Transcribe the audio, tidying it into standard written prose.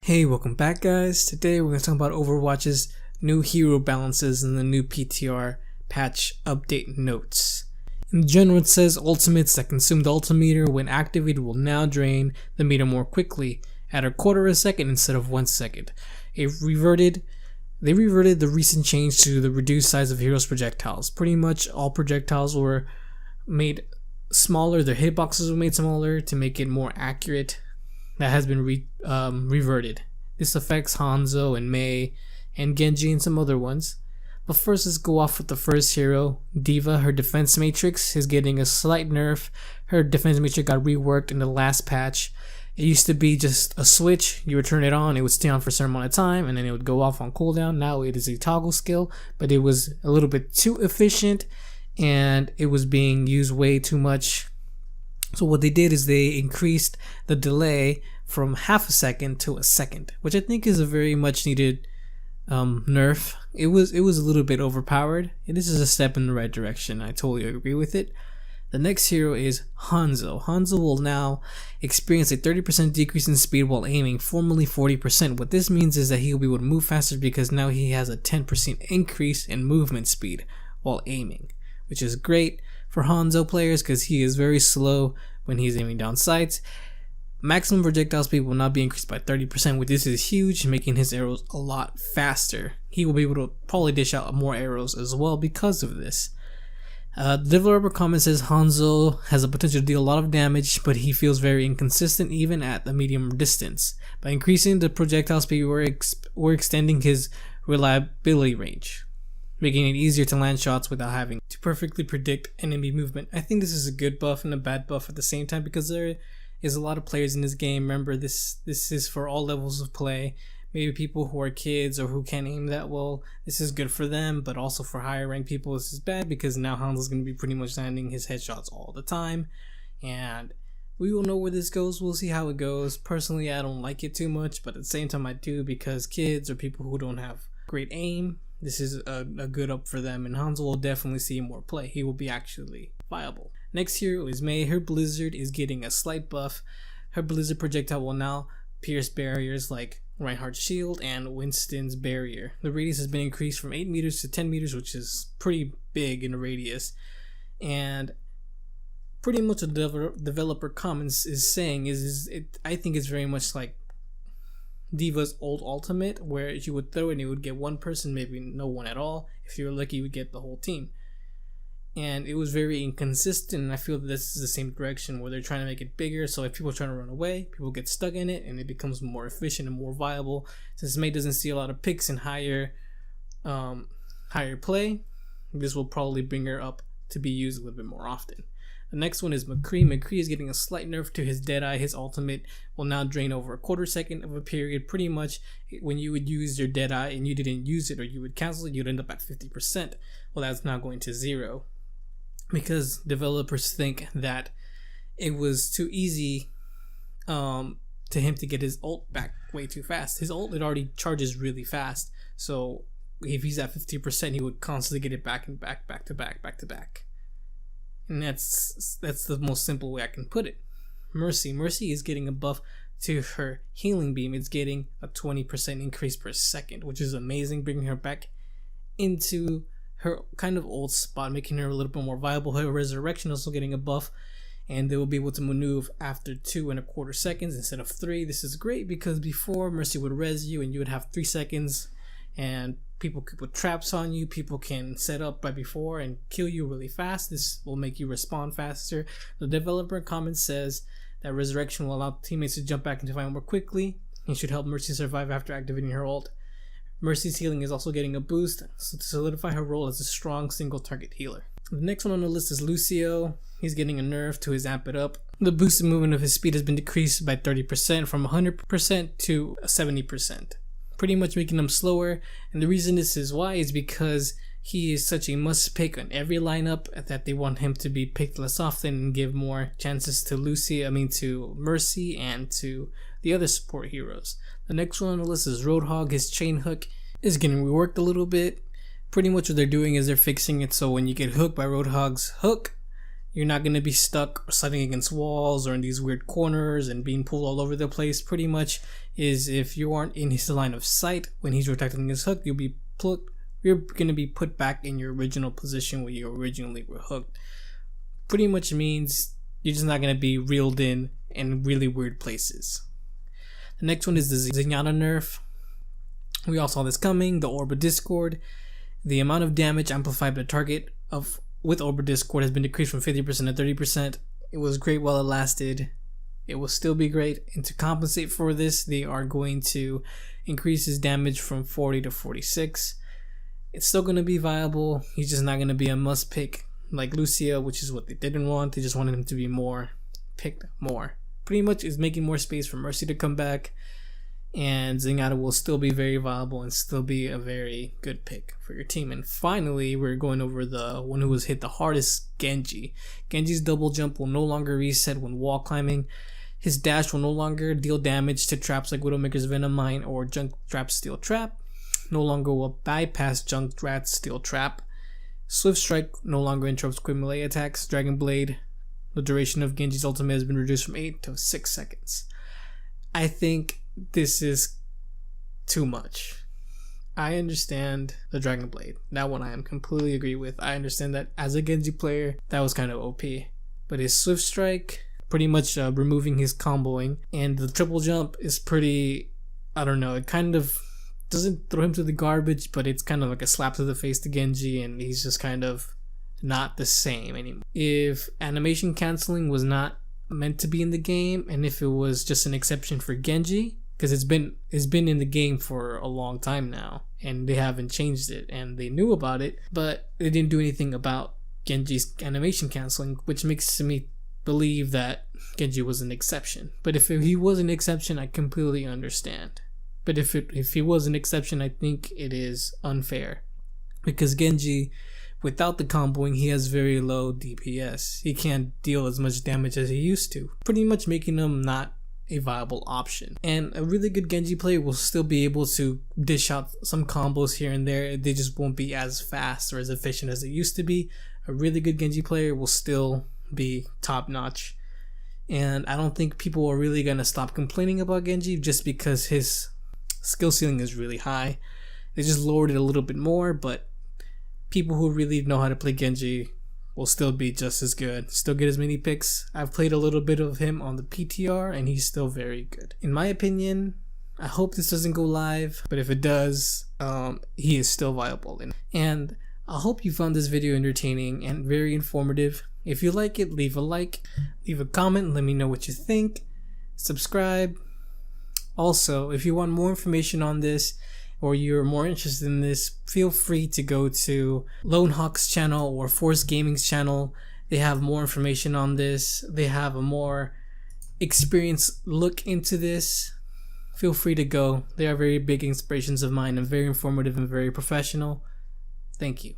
Hey, welcome back guys. Today we're going to talk about Overwatch's new hero balances and the new PTR patch update notes. In general, it says ultimates that consume the ultimate meter when activated will now drain the meter more quickly at a quarter of a second instead of 1 second. They reverted the recent change to the reduced size of heroes' projectiles. Pretty much all projectiles were made smaller, their hitboxes were made smaller to make it more accurate. That has been reverted. This affects Hanzo and Mei and Genji and some other ones. But first, let's go off with the first hero, D.Va. Her defense matrix is getting a slight nerf. Her defense matrix got reworked in the last patch. It used to be just a switch. You would turn it on, it would stay on for a certain amount of time, and then it would go off on cooldown. Now it is a toggle skill, but it was a little bit too efficient, and it was being used way too much. So what they did is they increased the delay from half a second to a second, which I think is a very much needed nerf. It was a little bit overpowered. This is a step in the right direction. I totally agree with it. The next hero is Hanzo. Hanzo will now experience a 30% decrease in speed while aiming, formerly 40%. What this means is that he'll be able to move faster because now he has a 10% increase in movement speed while aiming, which is great for Hanzo players because he is very slow when he's aiming down sights. Maximum projectile speed will now be increased by 30%, which this is huge, making his arrows a lot faster. He will be able to probably dish out more arrows as well because of this. The developer comment says Hanzo has the potential to deal a lot of damage, but he feels very inconsistent even at the medium distance. By increasing the projectile speed, we're extending his reliability range, making it easier to land shots without having to perfectly predict enemy movement. I think this is a good buff and a bad buff at the same time because there is a lot of players in this game. Remember, this is for all levels of play. Maybe people who are kids or who can't aim that well, this is good for them, but also for higher ranked people this is bad because now Hanzo's going to be pretty much landing his headshots all the time, and we will know where this goes. We'll see how it goes. Personally, I don't like it too much, but at the same time I do because kids or people who don't have great aim, this is a good up for them, and Hanzo will definitely see more play. He will be actually viable. Next hero is Mei. Her Blizzard is getting a slight buff. Her Blizzard projectile will now pierce barriers like Reinhardt's shield and Winston's barrier. The radius has been increased from 8 meters to 10 meters, which is pretty big in a radius. And pretty much what the developer comments is saying I think it's very much like D.Va's old ultimate, where you would throw it and it would get one person, maybe no one at all. If you were lucky, you would get the whole team. And it was very inconsistent, and I feel that this is the same direction where they're trying to make it bigger, so if people are trying to run away, people get stuck in it, and it becomes more efficient and more viable. Since Mei doesn't see a lot of picks and higher play, this will probably bring her up to be used a little bit more often. The next one is McCree. McCree is getting a slight nerf to his Deadeye. His ultimate will now drain over a quarter second of a period. Pretty much when you would use your Deadeye and you didn't use it or you would cancel it, you'd end up at 50%. Well, that's now going to 0. Because developers think that it was too easy to him to get his ult back way too fast. His ult, it already charges really fast, so if he's at 50%, he would constantly get it back and back to back. And that's the most simple way I can put it. Mercy is getting a buff to her healing beam. It's getting a 20% increase per second, which is amazing, bringing her back into her kind of old spot, making her a little bit more viable. Her resurrection also getting a buff, and they will be able to maneuver after 2.25 seconds instead of 3. This is great because before Mercy would res you and you would have 3 seconds, and people could put traps on you. People can set up right before and kill you really fast. This will make you respawn faster. The developer comment says that resurrection will allow teammates to jump back into fight more quickly and should help Mercy survive after activating her ult. Mercy's healing is also getting a boost to solidify her role as a strong single target healer. The next one on the list is Lucio. He's getting a nerf to his Amp It Up. The boosted movement of his speed has been decreased by 30% from 100% to 70%, pretty much making him slower. And the reason this is why is because he is such a must pick on every lineup that they want him to be picked less often and give more chances to to Mercy and to the other support heroes. The next one on the list is Roadhog. His chain hook is getting reworked a little bit. Pretty much what they're doing is they're fixing it so when you get hooked by Roadhog's hook, You're not going to be stuck sliding against walls or in these weird corners and being pulled all over the place. Pretty much is if you aren't in his line of sight when he's protecting his hook, you're going to be put back in your original position where you originally were hooked. Pretty much means you're just not going to be reeled in really weird places. The next one is the Zenyatta nerf. We all saw this coming. The Orb of Discord. The amount of damage amplified by the target with Orb of Discord has been decreased from 50% to 30%. It was great while it lasted. It will still be great. And to compensate for this, they are going to increase his damage from 40 to 46. It's still going to be viable. He's just not going to be a must pick like Lucia, which is what they didn't want. They just wanted him to be picked more. Pretty much is making more space for Mercy to come back. And Zenyatta will still be very viable and still be a very good pick for your team. And finally, we're going over the one who was hit the hardest, Genji. Genji's double jump will no longer reset when wall climbing. His dash will no longer deal damage to traps like Widowmaker's Venom Mine or Junkrat's Steel Trap. No longer will bypass Junkrat's Steel Trap. Swift Strike no longer interrupts quick melee attacks. Dragon Blade, the duration of Genji's ultimate has been reduced from 8 to 6 seconds. I think this is too much. I understand the Dragon Blade. That one I am completely agree with. I understand that as a Genji player, that was kind of OP. But his Swift Strike, pretty much removing his comboing, and the triple jump is pretty, I don't know, it kind of doesn't throw him to the garbage, but it's kind of like a slap to the face to Genji, and he's just kind of not the same anymore. If animation canceling was not meant to be in the game, and if it was just an exception for Genji, because it's been in the game for a long time now and they haven't changed it, and they knew about it but they didn't do anything about Genji's animation canceling, which makes me believe that Genji was an exception. But if he was an exception, I completely understand. But if he was an exception, I think it is unfair, because Genji, without the comboing, he has very low DPS. He can't deal as much damage as he used to, pretty much making him not a viable option. And a really good Genji player will still be able to dish out some combos here and there. They just won't be as fast or as efficient as they used to be. A really good Genji player will still be top notch. And I don't think people are really going to stop complaining about Genji just because his skill ceiling is really high. They just lowered it a little bit more, but people who really know how to play Genji will still be just as good, still get as many picks. I've played a little bit of him on the PTR and he's still very good. In my opinion, I hope this doesn't go live, but if it does, he is still viable. And I hope you found this video entertaining and very informative. If you like it, leave a like, leave a comment, let me know what you think, subscribe. Also, if you want more information on this, or you're more interested in this, feel free to go to Lone Hawk's channel or Force Gaming's channel. They have more information on this. They have a more experienced look into this. Feel free to go. They are very big inspirations of mine and very informative and very professional. Thank you.